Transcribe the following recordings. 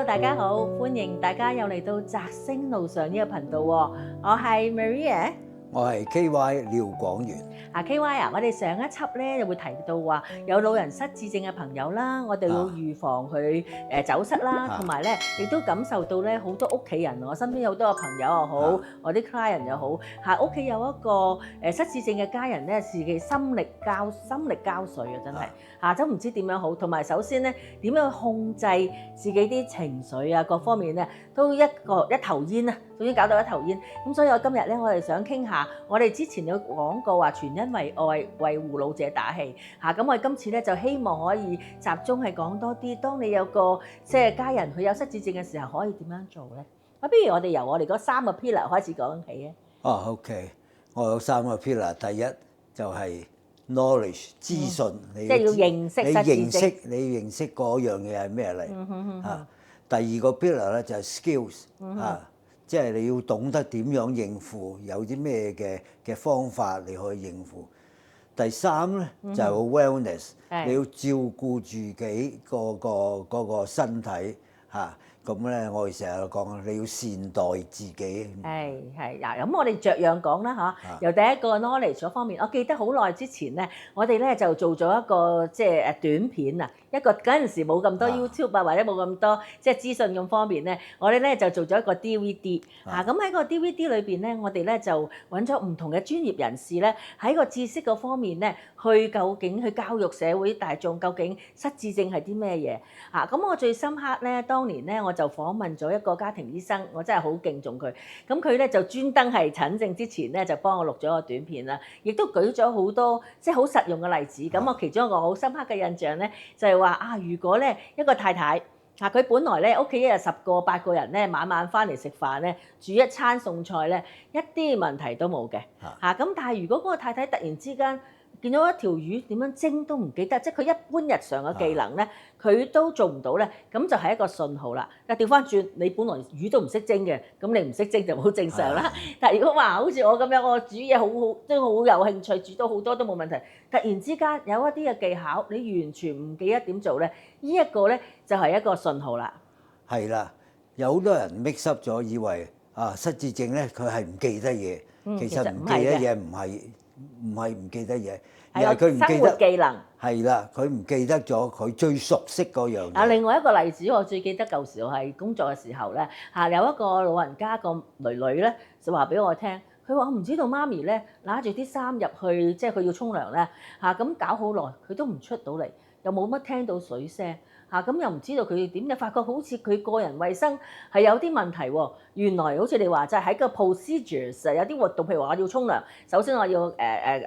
大家好，歡迎大家又嚟到摘星路上呢個頻道喎，我係 Maria， 我係 KY 廖廣源。KY 我哋上一輯咧就會提到話有老人失智症嘅朋友啦，我哋要預防佢走失啦，同埋咧亦都感受到咧好多屋企人，我身邊有好多個朋友又好，我啲 client 又好，屋企有一個失智症嘅家人咧，自己心力交瘁啊，真係都唔知點樣好，同埋首先咧點樣控制自己啲情緒啊，各方面咧都一頭煙啊，總之搞到一頭煙。咁所以我今日咧，我哋想傾下，我哋之前有講過話全因為愛為護老者打氣咁我哋今次咧就希望可以集中係講多啲，當你有個即係家人佢有失智症嘅時候，可以點樣做咧？不如我哋由我哋嗰3個 pillar 開始講起啊。OK， 我有3個 pillar， 第一就係 knowledge 資訊，即係要認識失智症，你認識嗰樣嘢係咩嚟？第二個 pillar 咧就係 skills，即係你要懂得點樣應付，有啲咩嘅方法你可以應付。第3咧就係 wellness，你要照顧自己嗰個身體咁咧，我哋成日講你要善待自己。係嗱，咁我哋著樣講啦由第一個 knowledge 嗰方面，我記得好耐之前咧，我哋咧就做咗一個即係短片啊，一個嗰陣時冇咁多 YouTube 或者冇咁多即係資訊咁方便咧，我哋咧就做咗一個 DVD 咁喺個 DVD 裏邊咧，我哋咧就揾咗唔同嘅專業人士咧，喺個知識嗰方面咧，究竟去教育社會大眾究竟失智症係啲咩嘢咁我最深刻咧，當年咧我就訪問咗一個家庭醫生，我真係好敬重佢。咁佢咧就專登係診症之前咧，就幫我錄咗個短片啦，亦都舉咗好多即係好實用嘅例子。咁我其中一個好深刻嘅印象咧，就係話如果咧一個太太佢本來咧屋企一日10個8個人咧，晚晚翻嚟食飯咧，煮一餐餸菜咧，一啲問題都冇嘅咁但係如果嗰個太太突然之間見到一條魚點樣蒸都唔記得，即係佢一般日常嘅技能咧，佢都做唔到咧，咁就係一個信號啦。但係調翻轉，你本來魚都唔識蒸嘅，咁你唔識蒸就好正常啦。但係如果話好似我咁樣，我煮嘢好都好有興趣，煮到好多都冇問題。突然之間有一啲嘅技巧，你完全唔記得點做咧，呢一個咧就係一個信號啦。係啦，有好多人 mix up 咗，以為失智症咧佢係唔記得嘢，其實唔記得嘢唔係唔記得嘢，而係佢唔記得生活技能。係啦，佢唔記得咗佢最熟悉嗰樣嘢。另外一個例子，我最記得舊時我係工作嘅時候咧，有一個老人家個囡囡咧就話俾我聽，佢話我唔知道媽咪咧揦住啲衫入去，即係佢要沖涼咧咁搞好耐，佢都唔出到嚟，又冇乜聽到水聲。咁又唔知道佢點，就發覺好似佢個人衞生係有啲問題喎。原來好似你話齋喺個 procedures 有啲活動，譬如話我要沖涼，首先我要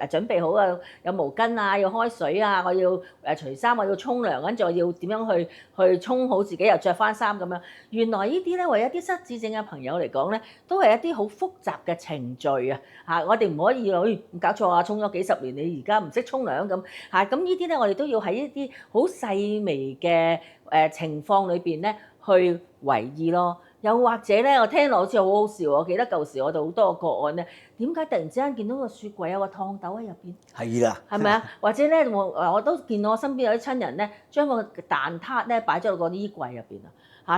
準備好有毛巾啊，要開水啊，我要除衫，我要沖涼，跟住我要點樣去沖好自己，又着翻衫咁樣。原來呢啲咧為一啲失智症嘅朋友嚟講咧，都係一啲好複雜嘅程序我哋唔可以搞錯啊！沖咗幾十年，你而家唔識沖涼咁咁呢啲咧，我哋都要喺一啲好細微嘅情況裏邊咧去為意咯。又或者咧，我聽落好似好好笑。我記得舊時我哋好多個案咧，點解突然之間見到個雪櫃有個燙斗喺入邊？係啦，係咪啊？或者咧，我都見到我身邊有啲親人咧，將個蛋撻咧擺咗落個衣櫃入邊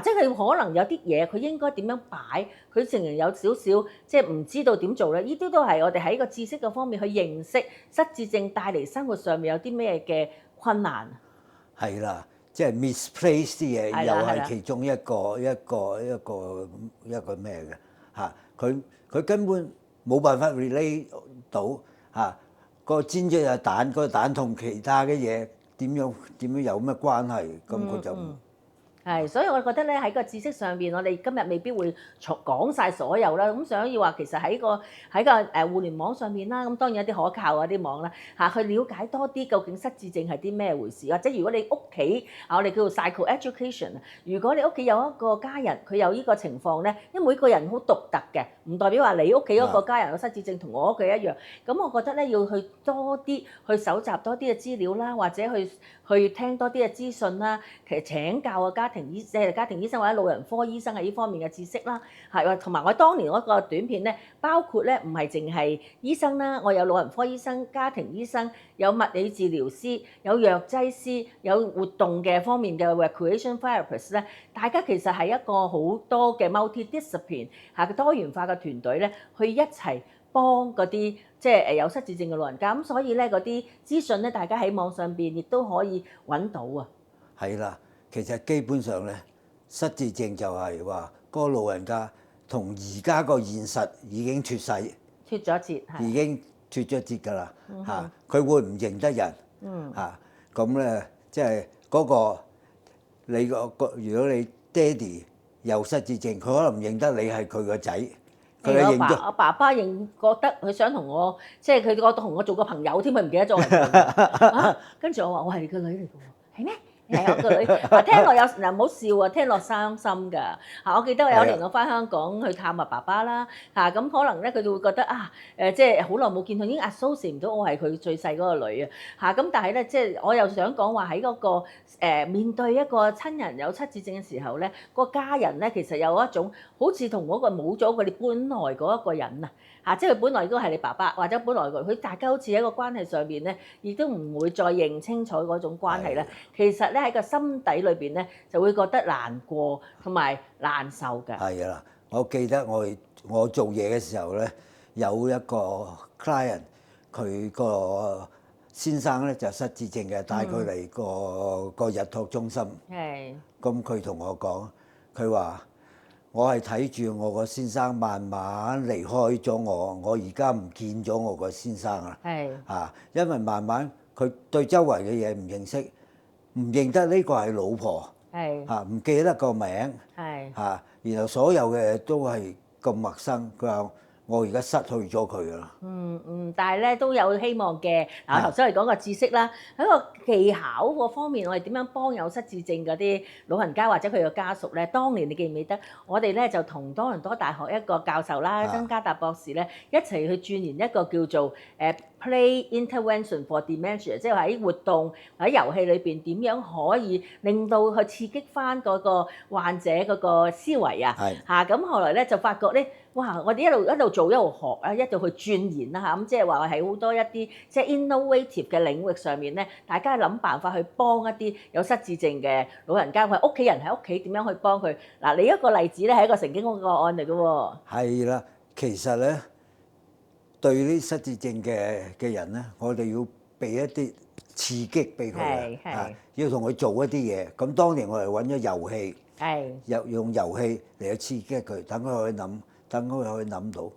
即係佢可能有啲嘢，佢應該點樣擺，佢成日有少少即係唔知道點做咧。呢啲都係我哋喺個知識嘅方面去認識失智症帶嚟生活上面有啲咩嘅困難。係啦。即係 misplace 啲嘢，又係其中一個咩嘅佢根本冇辦法 relate 到個煎咗隻蛋，個蛋同其他嘅嘢點樣有咩關係？咁佢就所以我覺得咧喺個知識上邊，我哋今日未必會講晒所有啦。咁想要話其實喺個互聯網上面啦，咁當然有啲可靠嗰啲網啦去了解多啲究竟失智症係啲咩回事，或者如果你屋企我哋叫做 psycho education， 如果你屋企有一個家人佢有呢個情況咧，因為每個人好獨特嘅，唔代表話你屋企嗰個家人有失智症同我屋企一樣。咁我覺得咧要去多啲去搜集多啲嘅資料啦，或者去聽多啲嘅資訊啦，其實請教個家庭家庭醫生或者老人科醫生喺呢方面嘅知識啦，係同埋我當年嗰個短片咧，包括咧唔係淨係醫生啦，我有老人科醫生、家庭醫生，有物理治療師、有藥劑師、有活動嘅方面嘅 recreation therapist 咧，大家其實係一個好多嘅 multi-discipline 多元化嘅團隊咧，去一齊幫嗰啲即係有失智症嘅老人家，咁所以咧嗰啲資訊咧，大家喺網上邊亦都可以揾到啊。係啦，其實基本上咧，失智症就係話嗰個老人家同而家個現實已經脫世，脫咗節，已經脫咗節㗎啦嚇。佢會唔認得人嚇？咁咧即係嗰個你個如果你爹哋有失智症，佢可能唔認得你係佢個仔，佢係認咗我爸爸認覺得佢想同我，即係佢覺得同我做個朋友添，佢唔記得咗我係佢。跟住我話：我係你個女嚟㗎喎，係咩？係我個女。聽落有嗱唔好笑啊，聽落傷心㗎。我記得有一年我翻香港去探爸爸啦，咁可能咧佢就會覺得即係好耐冇見佢，已經 associate 唔到我係佢最細嗰個女啊。咁但係咧，即係我又想講話喺嗰個面對一個親人有失智症嘅時候咧，個家人咧其實有一種好似同嗰個冇咗佢哋本來嗰一個人即係佢本來應該係你爸爸，或者本來佢大家好似喺個關係上邊咧，亦都唔會再認清楚嗰種關係咧。其實咧喺個心底裏邊咧，就會覺得難過同埋難受㗎。係啦，我記得我做嘢嘅時候咧，有一個 client， 佢個先生咧就失智症嘅，帶佢嚟個日托中心。係。咁佢同我講，佢話：我係睇住我個先生慢慢離開咗我而家唔見咗我個先生啦。係。因為慢慢佢對周圍嘅嘢唔認識，唔認得呢個係老婆。係。唔記得個名。係。然後所有嘅都係咁陌生。佢話：我而家失去咗佢啦。但係咧都有希望嘅。嗱，我頭先嚟講個知識啦，喺個技巧個方面，我哋點樣幫有失智症嗰啲老人家或者佢嘅家屬咧？當年你記唔記得？我哋咧就同多倫多大學一個教授啦，曾家達博士咧一齊去鑽研一個叫做Play Intervention for Dementia， 即係喺活動喺遊戲裏邊點樣可以令到佢刺激翻嗰個患者嗰個思維啊。咁後來咧就發覺咧，哇！我哋一路做一路學啊，一路去鑽研啦咁即係話係好多一啲即係 innovative 嘅領域上面咧，大家諗辦法去幫一啲有失智症嘅老人家，佢屋企人喺屋企點樣去幫佢？嗱，你一個例子咧係一個成經個案嚟嘅喎。係啦，其實咧對呢失智症嘅人咧，我哋要俾一啲刺激俾佢要同佢做一啲嘢。咁當年我哋揾咗遊戲，用遊戲嚟去刺激佢，等佢去諗。等佢可以諗到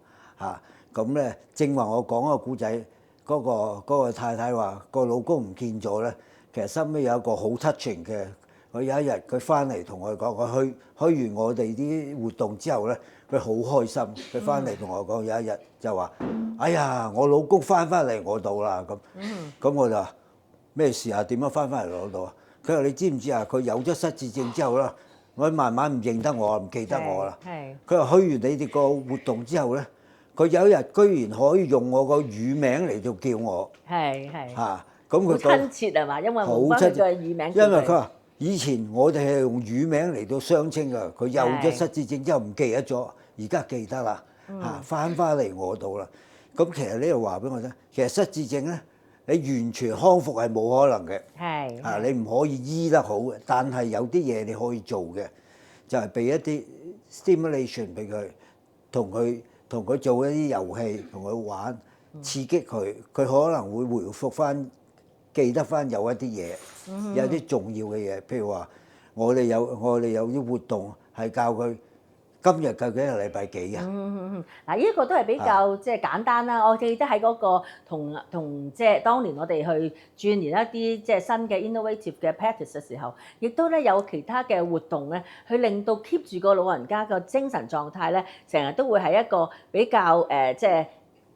咁咧，正話我講個故仔，嗰個太太話個老公唔見咗咧，其實身邊有一個好 touching 嘅。佢有一日佢翻嚟同我講，佢去完我哋啲活動之後咧，佢好開心。佢翻嚟同我講，有一日就話：哎呀，我老公翻嚟我度啦咁。咁我就話咩事啊？點樣翻嚟我度啊？佢話：你知唔知啊？佢有咗失智症之後啦。我慢慢唔認得我，唔記得我啦。佢話去完你哋個活動之後咧，佢有一日居然可以用我個乳名嚟到叫我。咁佢好親切係嘛？因為冇翻佢嘅乳名。因為佢話以前我哋係用乳名嚟到相稱㗎，佢有咗失智症之後唔記得咗，而家記得啦。翻嚟我度啦。咁其實呢度話俾我聽，其實失智症咧，你完全康復係冇可能嘅，你唔可以醫得好嘅。但係有啲嘢你可以做嘅，就係俾一啲 stimulation 俾佢，同佢做一啲遊戲，同佢玩，刺激佢，佢可能會回復翻，記得翻有一啲嘢，有啲重要嘅嘢。譬如話，我哋有啲活動係教佢。今日究竟係禮拜幾啊？嗱，呢個都係比較即係簡單啦。我記得喺嗰個同即係當年我哋去鑽研一啲即係新嘅 innovative 嘅 practice 嘅時候，亦都咧有其他嘅活動咧，去令到 keep 住個老人家個精神狀態咧，成日都會係一個比較即係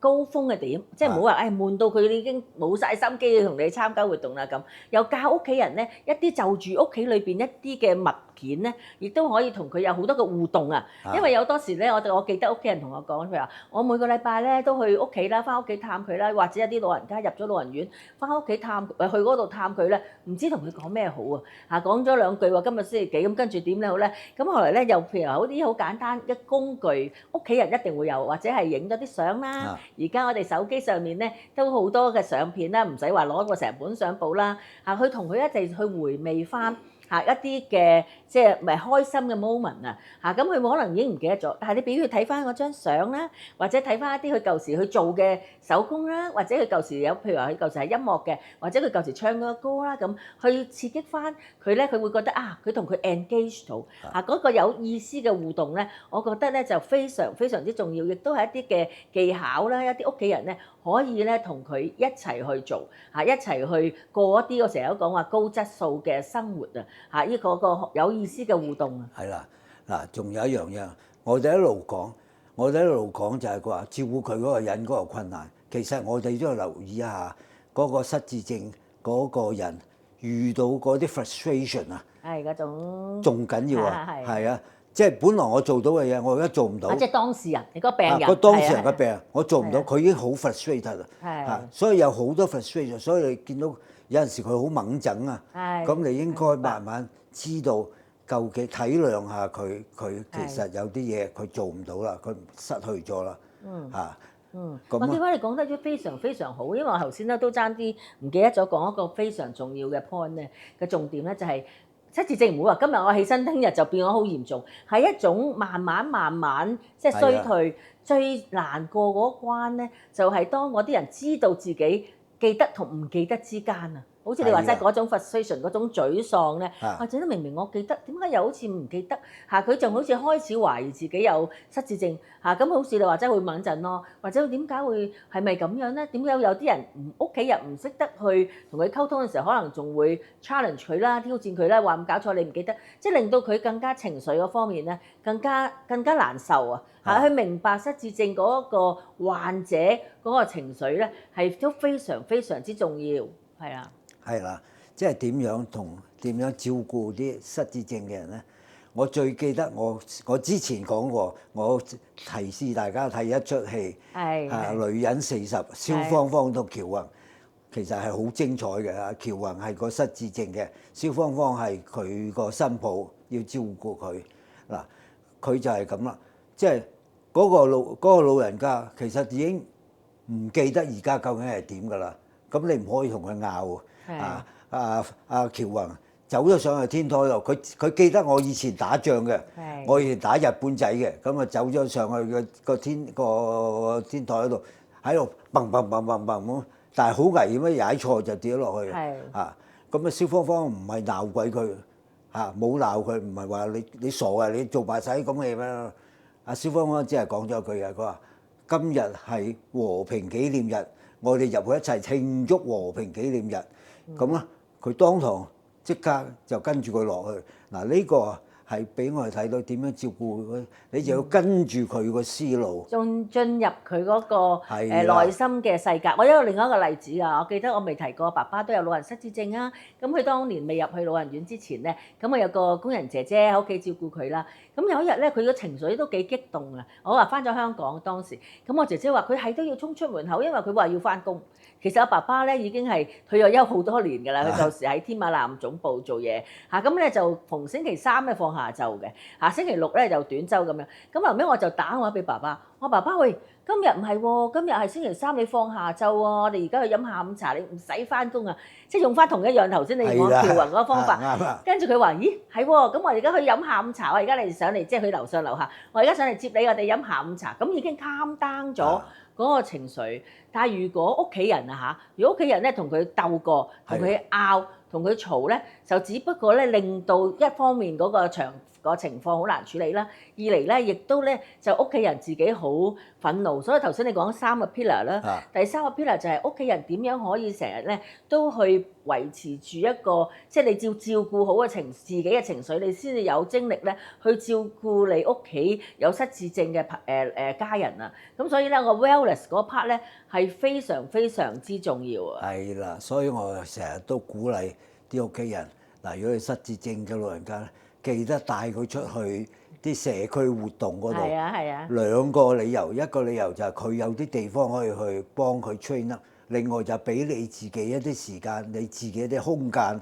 高峰嘅點，即係唔好話誒悶到佢已經冇晒心機同你參加活動啦咁，又教屋企人咧一啲就住屋企裏邊一啲嘅物件咧，亦都可以同佢有好多嘅互動啊！因為有多時咧，我記得屋企人同我講，佢話我每個禮拜咧都去屋企啦，翻屋企探佢啦，或者有啲老人家入咗老人院，翻屋企探去嗰度探佢咧，唔知同佢講咩好啊！嚇講咗兩句話，今日星期幾咁，跟住點咧好咧？咁後來咧又譬如好啲好簡單嘅工具，屋企人一定會有，或者係影咗啲相啦。而家我哋手機上面咧都好多嘅相片啦，唔使話攞個成本相簿啦，嚇去同佢一齊去回味翻。一啲嘅即係咪開心嘅 moment 啊嚇，咁佢可能已經唔記得咗，但係你俾佢睇翻嗰張相啦，或者睇翻一啲佢舊時去做嘅手工啦，或者佢舊時有譬如話佢舊時係音樂嘅，或者佢舊時唱嗰個歌啦，咁去刺激翻佢咧，佢會覺得佢同佢 engage 到嗰個有意思嘅互動咧，我覺得咧就非常非常之重要，亦都係一啲嘅技巧啦，一啲屋企人咧可以咧同佢一齊去做一齊去過一啲我成日都講話高質素嘅生活啊！呢個有意思嘅互動啊，係啦，嗱，仲有一樣嘢，我哋一路講就係話照顧佢嗰個人嗰個困難，其實我哋都要留意一下嗰個失智症嗰個人遇到嗰啲 frustration 啊，係嗰種仲緊要啊，係啊，即係本來我做到嘅嘢，我而家做唔到，即係當事人，你個病人，個當事人嘅病，我做唔到，佢已經好 frustrated 啦，係，所以有好多 frustration，所以你見到有陣時佢好猛整啊，咁你應該慢慢知道究竟體諒下佢其實有啲嘢佢做唔到啦，佢失去咗啦，麥基華你講得都非常非常好，因為我頭先咧都爭啲唔記得咗講一個非常重要嘅 point 咧嘅重點咧就係失智症唔會話今日我起身聽日就變咗好嚴重，係一種慢慢即係衰退，最難過嗰關咧就係當嗰啲人知道自己記得同唔記得之間啊，好似你話齋嗰種 frustration 嗰種沮喪咧，或者都明明我記得，點解又好似唔記得佢就好似開始懷疑自己有失智症咁好似你話齋會猛陣咯，或者點解會係咪咁樣咧？點解有啲人屋企人唔識得去同佢溝通嘅時候，可能仲會 challenge 佢啦、挑戰佢啦，話唔搞錯你唔記得，即係令到佢更加情緒嗰方面咧更加難受啊！去明白失智症嗰個患者嗰個情緒咧係都非常非常之重要，係啊。係啦，即係點樣照顧啲失智症嘅人咧？我最記得我之前講過，我提示大家睇一出戲，女人40，蕭芳芳同喬宏，其實係好精彩嘅。喬宏係個失智症嘅，蕭芳芳係佢個新抱，要照顧佢。嗱，佢就係咁啦，即係嗰個老人家其實已經唔記得而家究竟係點㗎啦。咁你唔可以同佢拗。喬宏走咗上去天台度，佢記得我以前打仗嘅，我以前打日本仔嘅，咁啊走咗上去個天台度，喺度砰咁，但係好危險啊！踩錯就跌咗落去咁啊，蕭芳芳唔係鬧鬼佢冇鬧佢，唔係話你傻啊，你做埋晒咁嘅嘢咩？蕭芳芳只係講咗一句嘅，佢話今日係和平紀念日，我哋入去一齊慶祝和平紀念日。咁啊，佢當堂即刻就跟住佢落去。嗱，呢個係俾我哋睇到點樣照顧佢，你就要跟住佢個思路，進入佢嗰個內心嘅世界。我有另外一個例子啊，我記得我未提過，爸爸都有老人失智症啊。咁佢當年未入去老人院之前咧，咁啊有個工人姐姐喺屋企照顧佢啦。咁有一日咧，佢個情緒都幾激動啊。我話翻咗香港當時，咁我姐姐話佢係都要衝出門口，因為佢話要翻工。其實我爸爸咧已經係退咗休好多年㗎啦，佢舊時喺天馬南總部做嘢咁咧就逢星期三咧放下晝嘅星期六咧就短週咁樣。咁後尾我就打電話俾爸爸，我話爸爸喂，今日唔係喎，今日係星期三，你放下晝喎，我哋而家去飲下午茶，你唔使翻工啊，即係用翻同一樣頭先你講喬宏嗰個方法。跟住佢話：咦，係喎，咁我而家去飲下午茶，我而家你上嚟即係去樓上樓下，我而家上嚟接你，我哋飲下午茶，咁已經calm down咗嗰個情緒。但係如果屋企人啊嚇，如果屋企人咧同佢鬥過，同佢拗，同佢嘈咧，就只不過咧令到一方面嗰個情況好難處理啦。二嚟咧，亦都咧就屋企人自己好憤怒。所以頭先你講三個 pillar 啦，第三個 pillar 就係屋企人點樣可以成日咧都去維持住一個，即係你要照顧好自己嘅情緒，你先至有精力咧去照顧你屋企有失智症嘅家人啊。咁所以咧，個 wellness 嗰 part 咧係非常非常之重要啊。係啦，所以我成日都鼓勵啲屋企人嗱，如果係失智症嘅老人家咧，記得帶佢出去啲社區活動嗰度。係啊係啊。兩個理由，一個理由就係佢有啲地方可以去幫佢 train up，另外就俾你自己一啲時間，你自己一啲空間。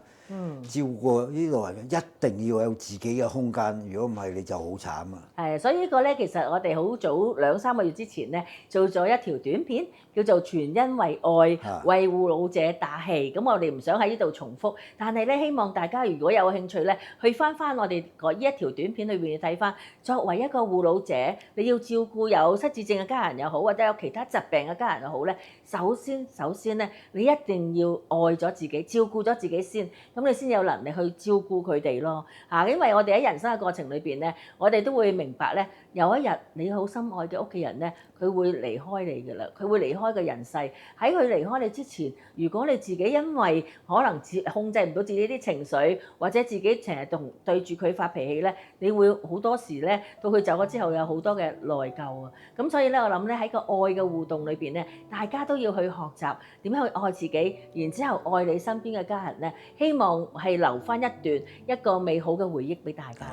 照顧呢啲老人家一定要有自己嘅空間，如果唔係你就好慘啊！係，所以呢個咧其實我哋好早2-3個月之前咧做咗一條短片，叫做全因為愛為護老者打氣。咁我哋唔想喺呢度重複，但係咧希望大家如果有興趣咧，去翻我哋呢一條短片裏邊睇翻，作為一個護老者，你要照顧有失智症嘅家人又好，或者有其他疾病嘅家人又好咧，首先咧，你一定要愛咗自己，照顧咗自己先。咁你先有能力去照顧佢哋咯嚇，因為我哋喺人生嘅過程裏邊咧，我哋都會明白咧，有一日你好深愛嘅屋企人咧，佢會離開你㗎啦，佢會離開個人世。喺佢離開你之前，如果你自己因為可能控制唔到自己啲情緒，或者自己成日對住佢發脾氣咧，你會好多時咧到佢走咗之後有好多嘅內疚啊。咁所以咧，我諗咧喺個愛嘅互動裏邊咧，大家都要去學習點樣去愛自己，然之後愛你身邊嘅家人咧，希望係留翻一個美好嘅回憶俾大家。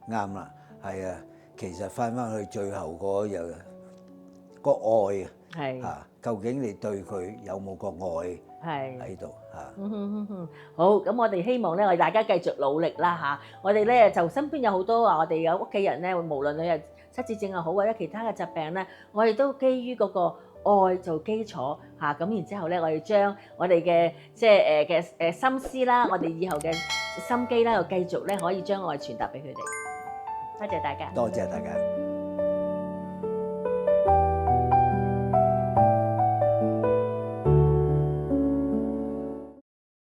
啱啦，係啊，其實翻去最後嗰樣個愛啊，係嚇，究竟你對佢有冇個愛喺度嚇？好，咁我哋希望咧，我哋大家繼續努力啦嚇。我哋咧就身邊有好多話，我哋有屋企人咧，無論你係失智症又好，或者其他嘅疾病咧，我哋都基於嗰個愛做基礎嚇，咁然之後咧，我哋將我哋嘅即係嘅心思啦，我哋以後嘅心機啦，又繼續咧可以將愛傳達俾佢哋。多謝大家。多謝大家。